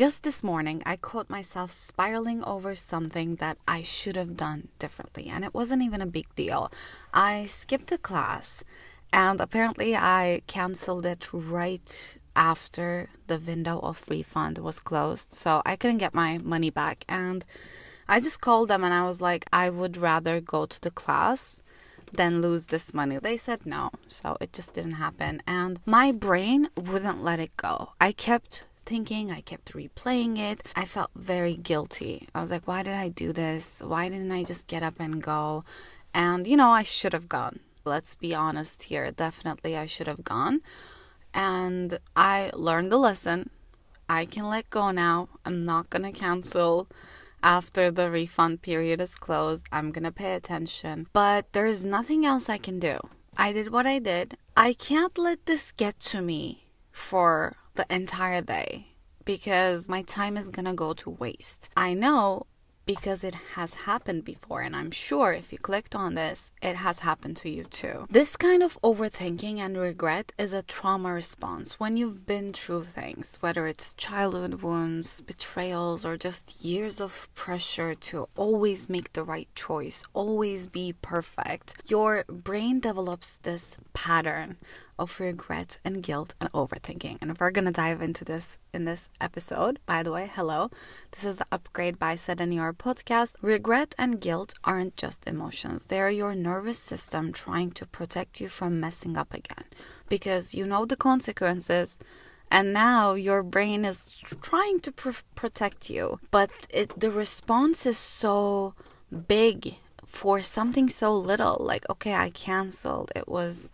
Just this morning, I caught myself spiraling over something that I should have done differently. And it wasn't even a big deal. I skipped a class and apparently I canceled it right after the window of refund was closed. So I couldn't get my money back. And I just called them and I was like, I would rather go to the class than lose this money. They said no. So it just didn't happen. And my brain wouldn't let it go. I kept thinking, I kept replaying it. I felt very guilty. I was like, why did I do this? Why didn't I just get up and go? And I should have gone. Let's be honest here. Definitely I should have gone. And I learned the lesson. I can let go now. I'm not going to cancel after the refund period is closed. I'm going to pay attention. But there's nothing else I can do. I did what I did. I can't let this get to me for the entire day because my time is gonna go to waste. I know because it has happened before, and I'm sure if you clicked on this, it has happened to you too. This kind of overthinking and regret is a trauma response when you've been through things, whether it's childhood wounds, betrayals, or just years of pressure to always make the right choice, always be perfect. Your brain develops this pattern of regret and guilt and overthinking. And we're going to dive into this in this episode. By the way, hello. This is the Upgrade by Sedaniore podcast. Regret and guilt aren't just emotions. They are your nervous system trying to protect you from messing up again. Because you know the consequences and now your brain is trying to protect you. But the response is so big for something so little. Like, okay, I canceled. It was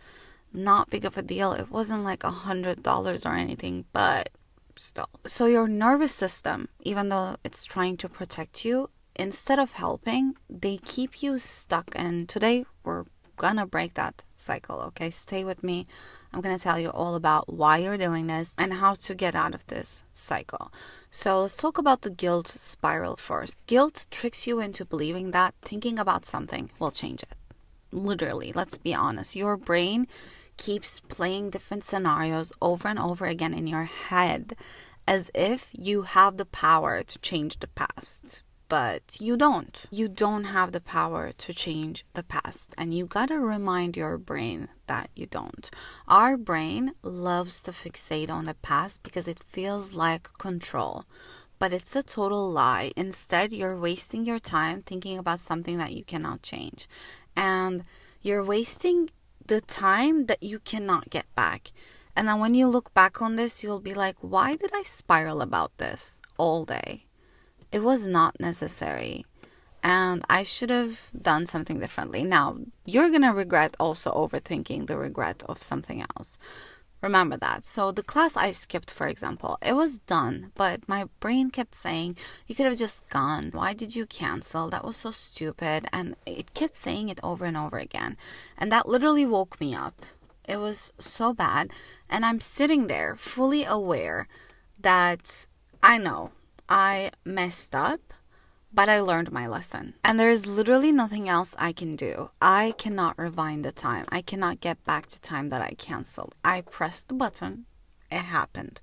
not big of a deal. It wasn't like $100 or anything, but still. So your nervous system, even though it's trying to protect you, instead of helping, they keep you stuck. And today we're gonna break that cycle, okay? Stay with me. I'm gonna tell you all about why you're doing this and how to get out of this cycle. So let's talk about the guilt spiral first. Guilt tricks you into believing that thinking about something will change it. Literally, let's be honest. Your brain keeps playing different scenarios over and over again in your head as if you have the power to change the past. But you don't. You don't have the power to change the past. And you gotta remind your brain that you don't. Our brain loves to fixate on the past because it feels like control. But it's a total lie. Instead, you're wasting your time thinking about something that you cannot change. And you're wasting the time that you cannot get back. And then when you look back on this, you'll be like, why did I spiral about this all day? It was not necessary. And I should have done something differently. Now, you're going to regret also overthinking the regret of something else. Remember that. So the class I skipped, for example, it was done, but my brain kept saying, you could have just gone. Why did you cancel? That was so stupid. And it kept saying it over and over again. And that literally woke me up. It was so bad. And I'm sitting there fully aware that I know I messed up, but I learned my lesson. And there is literally nothing else I can do. I cannot rewind the time. I cannot get back to time that I canceled. I pressed the button. It happened.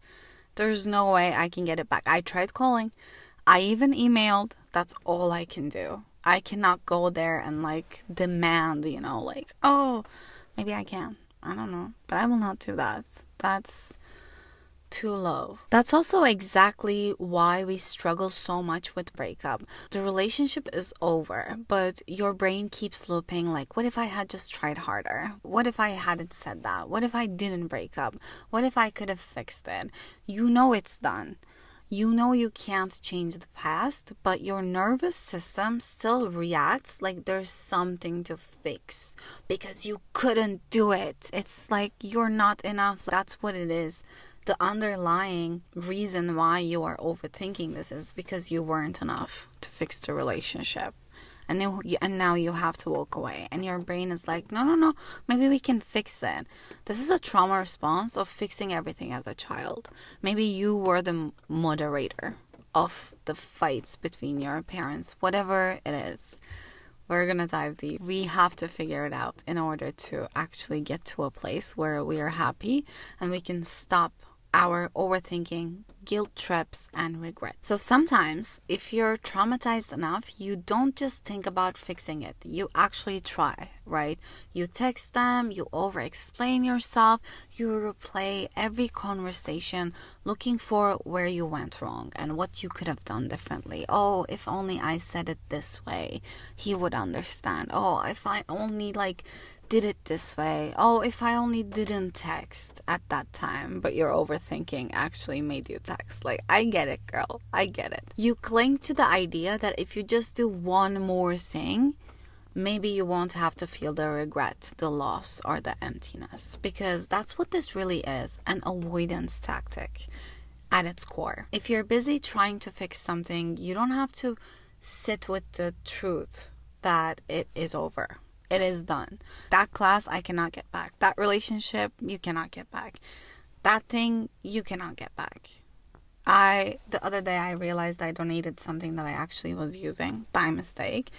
There's no way I can get it back. I tried calling. I even emailed. That's all I can do. I cannot go there and demand, oh, maybe I can. I don't know. But I will not do that. That's too low. That's also exactly why we struggle so much with breakup. The relationship is over, but your brain keeps looping what if I had just tried harder? What if I hadn't said that? What if I didn't break up? What if I could have fixed it? You know it's done. You know you can't change the past, but your nervous system still reacts like there's something to fix because you couldn't do it. It's like you're not enough. That's what it is. The underlying reason why you are overthinking this is because you weren't enough to fix the relationship. And now you have to walk away. And your brain is like, no, maybe we can fix it. This is a trauma response of fixing everything as a child. Maybe you were the moderator of the fights between your parents, whatever it is. We're going to dive deep. We have to figure it out in order to actually get to a place where we are happy and we can stop our overthinking guilt trips, and regret. So sometimes if you're traumatized enough, you don't just think about fixing it. You actually try, right? You text them, you over explain yourself, you replay every conversation looking for where you went wrong and what you could have done differently. Oh, if only I said it this way, he would understand. Oh, if I only did it this way. Oh, if I only didn't text at that time, but your overthinking actually made you text. I get it, girl. I get it. You cling to the idea that if you just do one more thing, maybe you won't have to feel the regret, the loss, or the emptiness. Because that's what this really is, an avoidance tactic at its core. If you're busy trying to fix something, you don't have to sit with the truth that it is over. It is done. That class, I cannot get back. That relationship, you cannot get back. That thing, you cannot get back. The other day, I realized I donated something that I actually was using by mistake.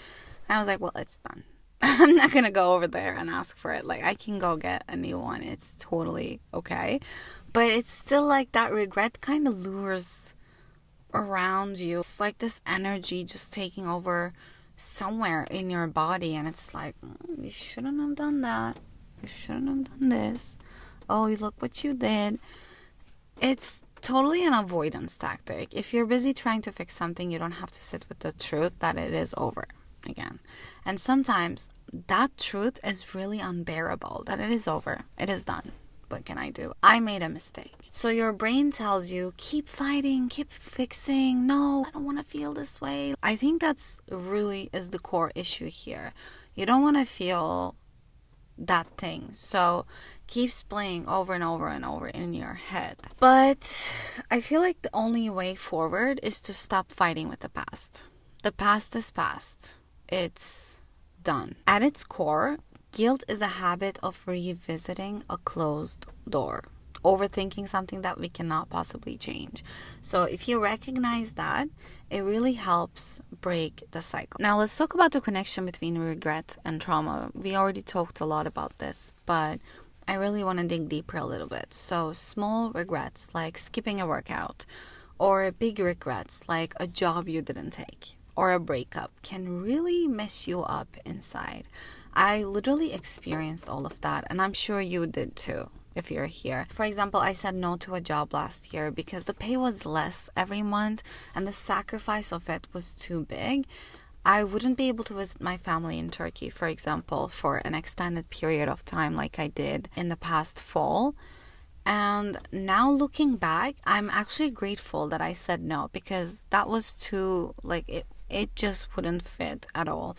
And I was like, well, it's done. I'm not going to go over there and ask for it. I can go get a new one. It's totally okay. But it's still that regret kind of lures around you. It's like this energy just taking over somewhere in your body, and it's you shouldn't have done that, you shouldn't have done this, oh, you look what you did. It's totally an avoidance tactic. If you're busy trying to fix something, you don't have to sit with the truth that it is over again. And sometimes that truth is really unbearable, that it is over, it is done. What can I do? I made a mistake. So your brain tells you, keep fighting, keep fixing. No, I don't want to feel this way. I think that's really is the core issue here. You don't want to feel that thing. So keeps playing over and over and over in your head. But I feel like the only way forward is to stop fighting with the past. The past is past. It's done. At its core, guilt is a habit of revisiting a closed door, overthinking something that we cannot possibly change. So if you recognize that, it really helps break the cycle. Now let's talk about the connection between regret and trauma. We already talked a lot about this, but I really want to dig deeper a little bit. So small regrets like skipping a workout, or big regrets like a job you didn't take, or a breakup can really mess you up inside. I literally experienced all of that, and I'm sure you did too if you're here. For example, I said no to a job last year because the pay was less every month and the sacrifice of it was too big. I wouldn't be able to visit my family in Turkey, for example, for an extended period of time like I did in the past fall. And now looking back, I'm actually grateful that I said no, because that was too, it just wouldn't fit at all.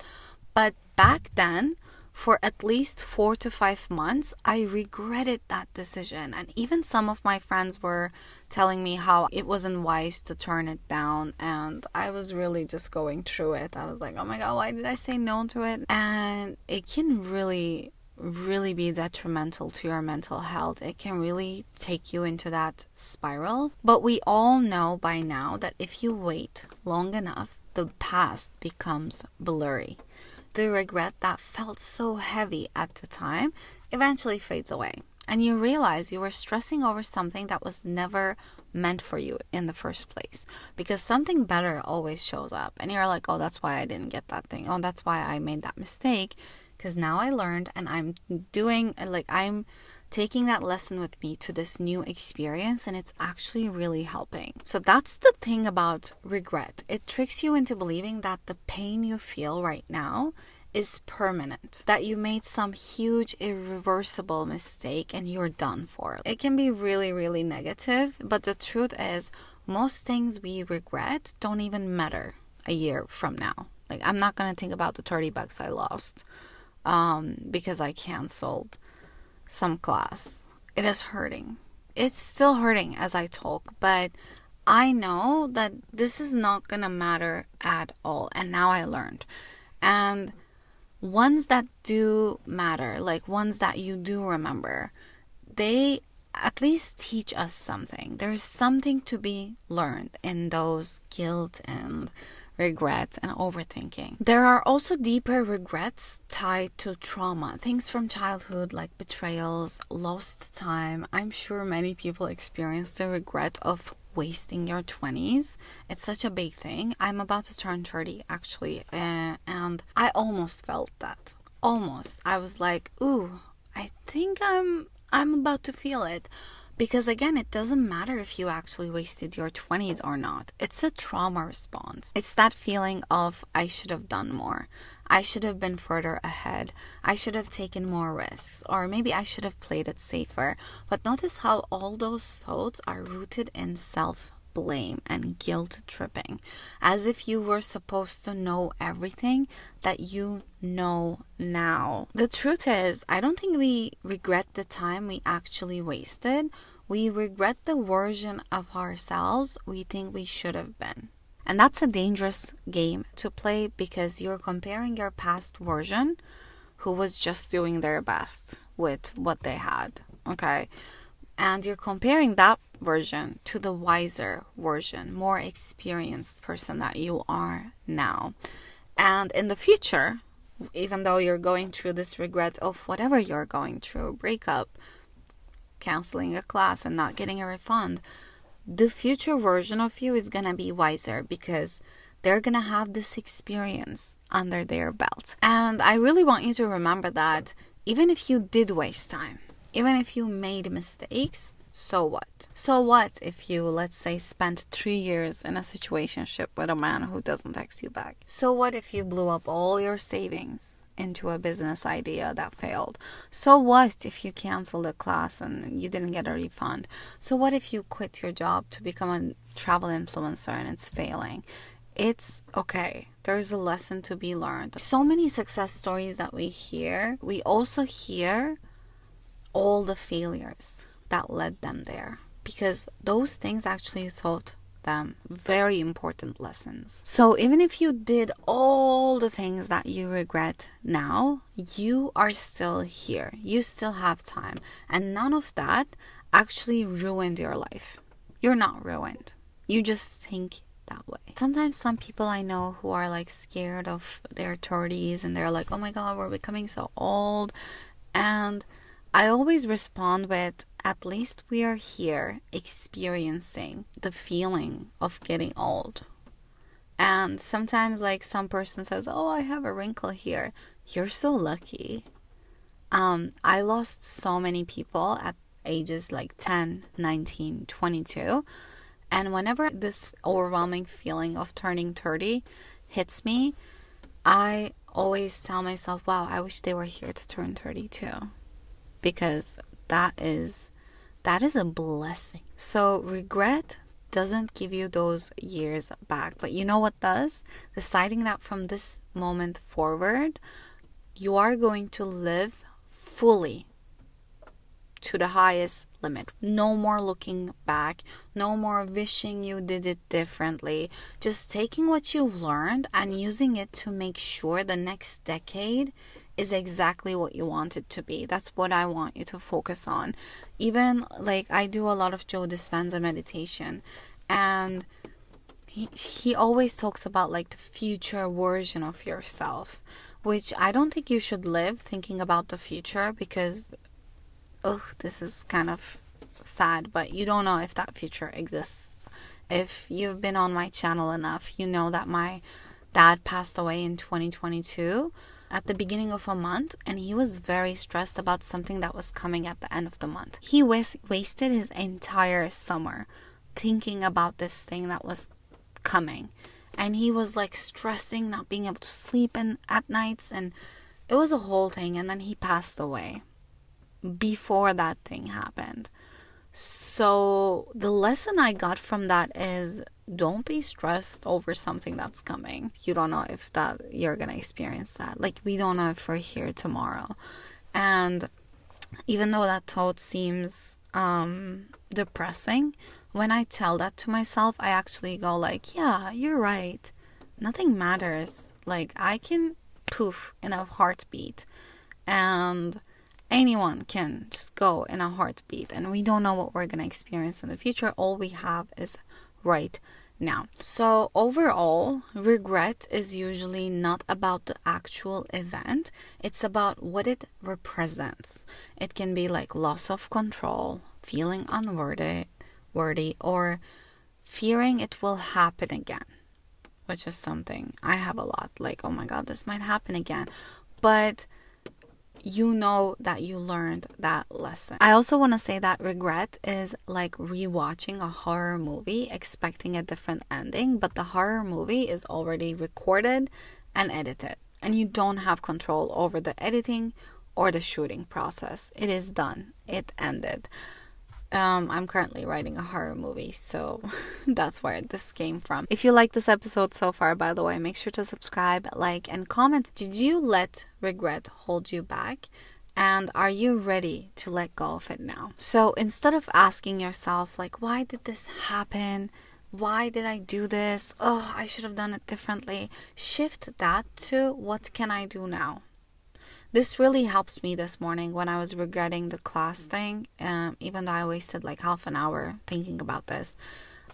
But back then, for at least 4 to 5 months, I regretted that decision. And even some of my friends were telling me how it wasn't wise to turn it down. And I was really just going through it. I was like, oh my God, why did I say no to it? And it can really be detrimental to your mental health. It can really take you into that spiral. But we all know by now that if you wait long enough, the past becomes blurry. The regret that felt so heavy at the time eventually fades away. And you realize you were stressing over something that was never meant for you in the first place. Because something better always shows up. And you're like, oh, that's why I didn't get that thing. Oh, that's why I made that mistake. Because now I learned, and I'm taking that lesson with me to this new experience, and it's actually really helping. So that's the thing about regret. It tricks you into believing that the pain you feel right now is permanent, that you made some huge irreversible mistake and you're done for. It can be really, really negative, but the truth is most things we regret don't even matter a year from now. I'm not going to think about the $30 I lost because I canceled some class. It is hurting. It's still hurting as I talk, but I know that this is not gonna matter at all. And now I learned. And ones that do matter, ones that you do remember, they at least teach us something. There's something to be learned in those guilt and regret and overthinking. There are also deeper regrets tied to trauma, things from childhood like betrayals, lost time. I'm sure many people experience the regret of wasting your 20s. It's such a big thing. I'm about to turn 30 actually, and I almost felt that. Almost. I was like, ooh, I think I'm about to feel it. Because again, it doesn't matter if you actually wasted your 20s or not. It's a trauma response. It's that feeling of, I should have done more. I should have been further ahead. I should have taken more risks. Or maybe I should have played it safer. But notice how all those thoughts are rooted in self-blame and guilt tripping. As if you were supposed to know everything that you know now. The truth is, I don't think we regret the time we actually wasted. We regret the version of ourselves we think we should have been. And that's a dangerous game to play because you're comparing your past version, who was just doing their best with what they had, okay? And you're comparing that version to the wiser version, more experienced person that you are now. And in the future, even though you're going through this regret of whatever you're going through, breakup, canceling a class and not getting a refund, the future version of you is going to be wiser because they're going to have this experience under their belt. And I really want you to remember that even if you did waste time, even if you made mistakes, so what? So what if you, let's say, spent 3 years in a situationship with a man who doesn't text you back? So what if you blew up all your savings into a business idea that failed? So what if you canceled a class and you didn't get a refund? So what if you quit your job to become a travel influencer and it's failing? It's okay. There's a lesson to be learned. So many success stories that we hear, we also hear all the failures that led them there, because those things actually taught them very important lessons. So even if you did all the things that you regret now, you are still here. You still have time. And none of that actually ruined your life. You're not ruined. You just think that way. Sometimes some people I know who are like scared of their 30s and they're like, oh my God, we're becoming so old. And I always respond with, at least we are here experiencing the feeling of getting old. And sometimes like some person says, oh, I have a wrinkle here. You're so lucky. I lost so many people at ages like 10, 19, 22. And whenever this overwhelming feeling of turning 30 hits me, I always tell myself, wow, I wish they were here to turn 32. Because that is a blessing. So regret doesn't give you those years back. But you know what does? Deciding that from this moment forward, you are going to live fully to the highest limit. No more looking back. No more wishing you did it differently. Just taking what you've learned and using it to make sure the next decade is exactly what you want it to be. That's what I want you to focus on. Even like I do a lot of Joe Dispenza meditation, and he always talks about like the future version of yourself, which I don't think you should live thinking about the future because, oh, this is kind of sad, but you don't know if that future exists. If you've been on my channel enough, you know that my dad passed away in 2022 at the beginning of a month, and he was very stressed about something that was coming at the end of the month. He wasted his entire summer thinking about this thing that was coming, and he was like stressing, not being able to sleep at nights, and it was a whole thing. And then he passed away before that thing happened. So the lesson I got from that is, don't be stressed over something that's coming. You don't know if that you're gonna experience that. Like, we don't know if we're here tomorrow. And even though that thought seems depressing, when I tell that to myself, I actually go like, yeah, you're right. Nothing matters. Like, I can poof in a heartbeat, and anyone can just go in a heartbeat, and we don't know what we're going to experience in the future. All we have is right now. So overall, regret is usually not about the actual event. It's about what it represents. It can be like loss of control, feeling unworthy, or fearing it will happen again, which is something I have a lot. Like, oh my God, this might happen again. But you know that you learned that lesson. I also want to say that regret is like rewatching a horror movie, expecting a different ending, but the horror movie is already recorded and edited, and you don't have control over the editing or the shooting process. It is done. It ended. I'm currently writing a horror movie, so that's where this came from. If you like this episode so far, by the way, make sure to subscribe, like, and comment. Did you let regret hold you back? And are you ready to let go of it now? So instead of asking yourself, like, why did this happen? Why did I do this? Oh, I should have done it differently. Shift that to, what can I do now? This really helps me this morning when I was regretting the class thing. Even though I wasted like half an hour thinking about this,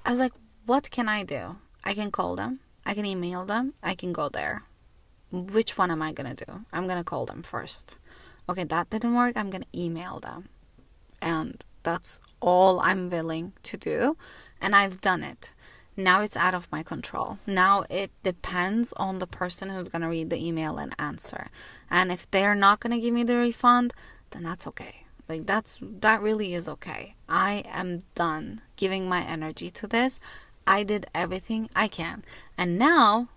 I was like, what can I do? I can call them. I can email them. I can go there. Which one am I going to do? I'm going to call them first. Okay, that didn't work. I'm going to email them. And that's all I'm willing to do. And I've done it. Now it's out of my control. Now it depends on the person who's going to read the email and answer. And if they're not going to give me the refund, then that's okay. Like that really is okay. I am done giving my energy to this. I did everything I can. And now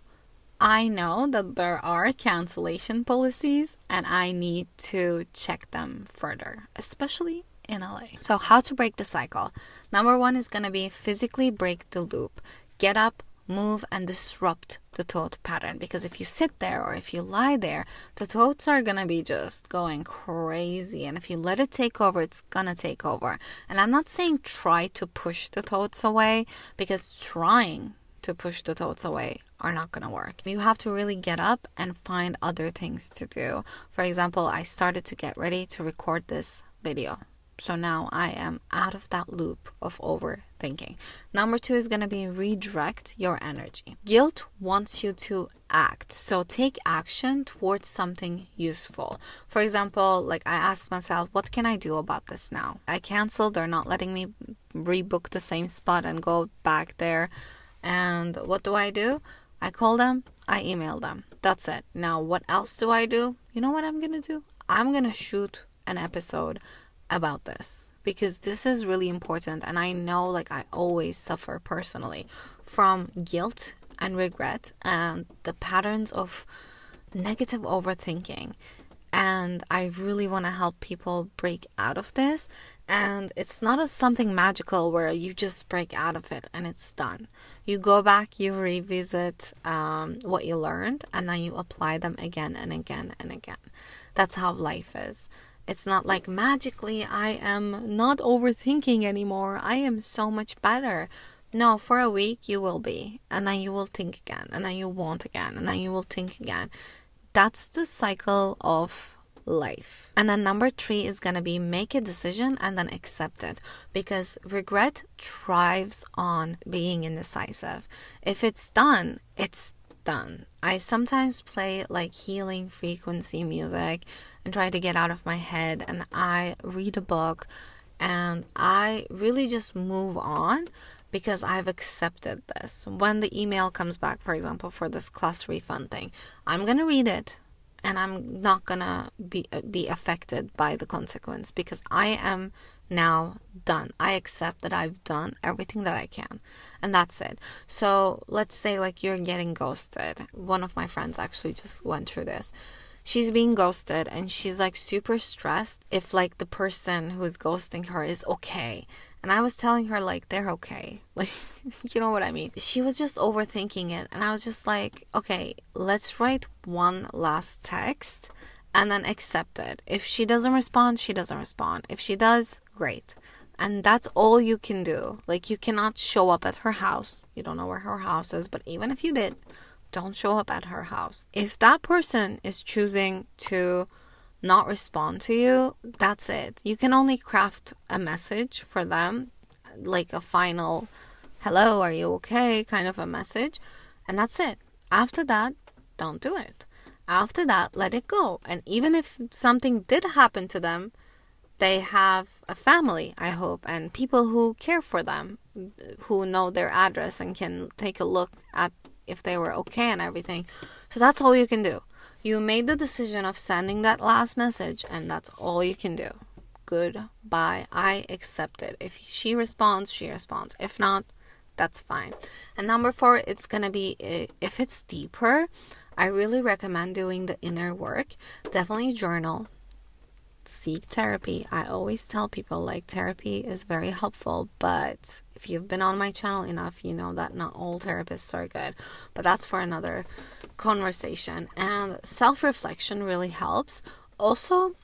I know that there are cancellation policies and I need to check them further, especially in LA. So how to break the cycle? Number 1 is going to be physically break the loop. Get up, move, and disrupt the thought pattern. Because if you sit there or if you lie there, the thoughts are going to be just going crazy. And if you let it take over, it's going to take over. And I'm not saying try to push the thoughts away, because trying to push the thoughts away are not going to work. You have to really get up and find other things to do. For example, I started to get ready to record this video. So now I am out of that loop of overthinking. Number 2 is going to be redirect your energy. Guilt wants you to act. So take action towards something useful. For example, like I asked myself, what can I do about this now? I canceled. They're not letting me rebook the same spot and go back there. And what do? I call them. I email them. That's it. Now, what else do I do? You know what I'm going to do? I'm going to shoot an episode about this, because this is really important. And I know, like, I always suffer personally from guilt and regret and the patterns of negative overthinking, and I really want to help people break out of this. And it's not something magical where you just break out of it and it's done. You go back, you revisit what you learned, and then you apply them again and again and again. That's how life is. It's not like magically I am not overthinking anymore. I am so much better. No, for a week you will be. And then you will think again. And then you won't again. And then you will think again. That's the cycle of life. And then number 3 is going to be make a decision and then accept it. Because regret thrives on being indecisive. If it's done, it's done. I sometimes play like healing frequency music and try to get out of my head, and I read a book and I really just move on because I've accepted this. When the email comes back, for example, for this class refund thing, I'm going to read it and I'm not going to be affected by the consequence, because I am now done. I accept that I've done everything that I can, and that's it. So let's say like you're getting ghosted. One of my friends actually just went through this. She's being ghosted and she's like super stressed if like the person who's ghosting her is okay. And I was telling her like they're okay. Like, you know what I mean? She was just overthinking it. And I was just like, okay, let's write one last text and then accept it. If she doesn't respond, she doesn't respond. If she does, great. And that's all you can do. Like, you cannot show up at her house. You don't know where her house is, but even if you did, don't show up at her house. If that person is choosing to not respond to you, that's it. You can only craft a message for them, like a final hello, are you okay kind of a message, and that's it. After that, don't do it. After that, let it go. And even if something did happen to them, they have a family, I hope, and people who care for them. who know their address and can take a look at if they were okay and everything. So that's all you can do. You made the decision of sending that last message, and that's all you can do. Goodbye. I accept it. If she responds, she responds. If not, that's fine. And number 4, it's going to be, if it's deeper, I really recommend doing the inner work. Definitely journal. Seek therapy. I always tell people, like, therapy is very helpful, but if you've been on my channel enough, you know that not all therapists are good. But that's for another conversation. And self-reflection really helps. Also,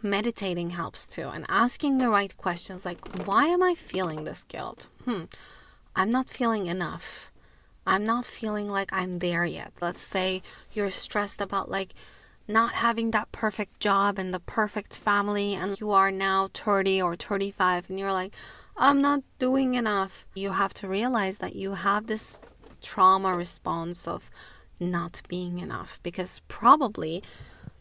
meditating helps too, and asking the right questions, like, why am I feeling this guilt? I'm not feeling enough. I'm not feeling like I'm there yet. Let's say you're stressed about, like, not having that perfect job and the perfect family, and you are now 30 or 35 and you're like, I'm not doing enough. You have to realize that you have this trauma response of not being enough, because probably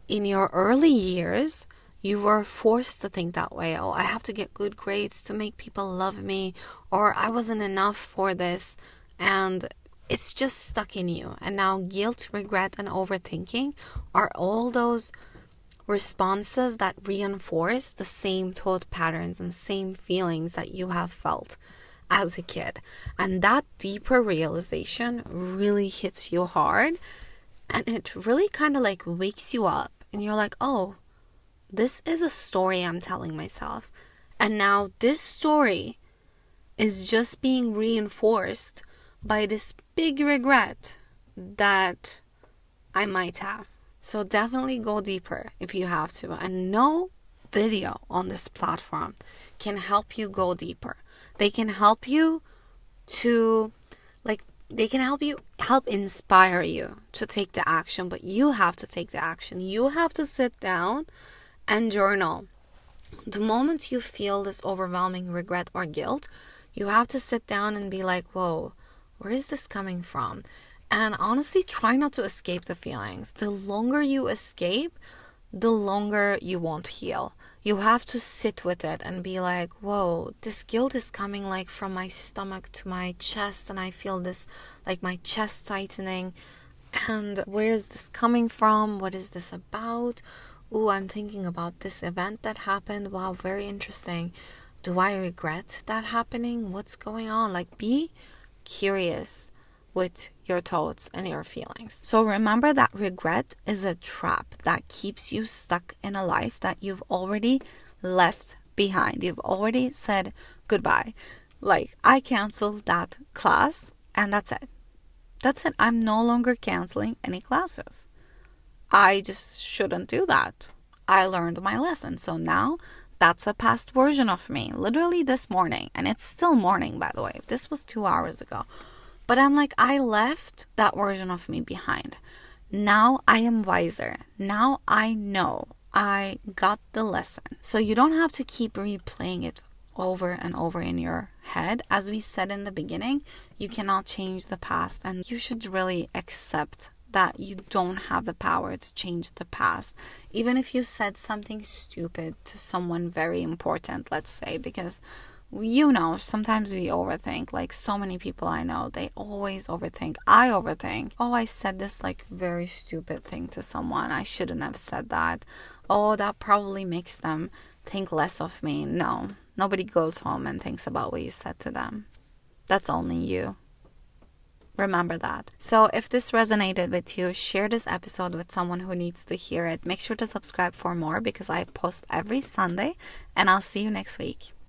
in your early years you were forced to think that way. Oh, I have to get good grades to make people love me, or I wasn't enough for this, and it's just stuck in you. And now guilt, regret, and overthinking are all those responses that reinforce the same thought patterns and same feelings that you have felt as a kid. And that deeper realization really hits you hard, and it really kind of like wakes you up, and you're like, oh, this is a story I'm telling myself, and now this story is just being reinforced by this big regret that I might have. So definitely go deeper if you have to. And no video on this platform can help you go deeper. They can help you to, like, they can help inspire you to take the action, but you have to take the action. You have to sit down and journal. The moment you feel this overwhelming regret or guilt, you have to sit down and be like, whoa, where is this coming from? And honestly, try not to escape the feelings. The longer you escape, the longer you won't heal. You have to sit with it and be like, whoa, this guilt is coming like from my stomach to my chest, and I feel this, like, my chest tightening. And where is this coming from? What is this about? Ooh, I'm thinking about this event that happened. Wow, very interesting. Do I regret that happening? What's going on? Like, be curious with your thoughts and your feelings. So remember that regret is a trap that keeps you stuck in a life that you've already left behind. You've already said goodbye. Like, I canceled that class, and that's it. That's it. I'm no longer canceling any classes. I just shouldn't do that. I learned my lesson. So now that's a past version of me. Literally this morning. And it's still morning, by the way. This was 2 hours ago. But I'm like, I left that version of me behind. Now I am wiser. Now I know. I got the lesson. So you don't have to keep replaying it over and over in your head. As we said in the beginning, you cannot change the past. And you should really accept that you don't have the power to change the past. Even if you said something stupid to someone very important, let's say, because you know, sometimes we overthink. Like, so many people I know, they always overthink. I overthink. Oh, I said this like very stupid thing to someone. I shouldn't have said that. Oh, that probably makes them think less of me. No, nobody goes home and thinks about what you said to them. That's only you. Remember that. So if this resonated with you, share this episode with someone who needs to hear it. Make sure to subscribe for more, because I post every Sunday, and I'll see you next week.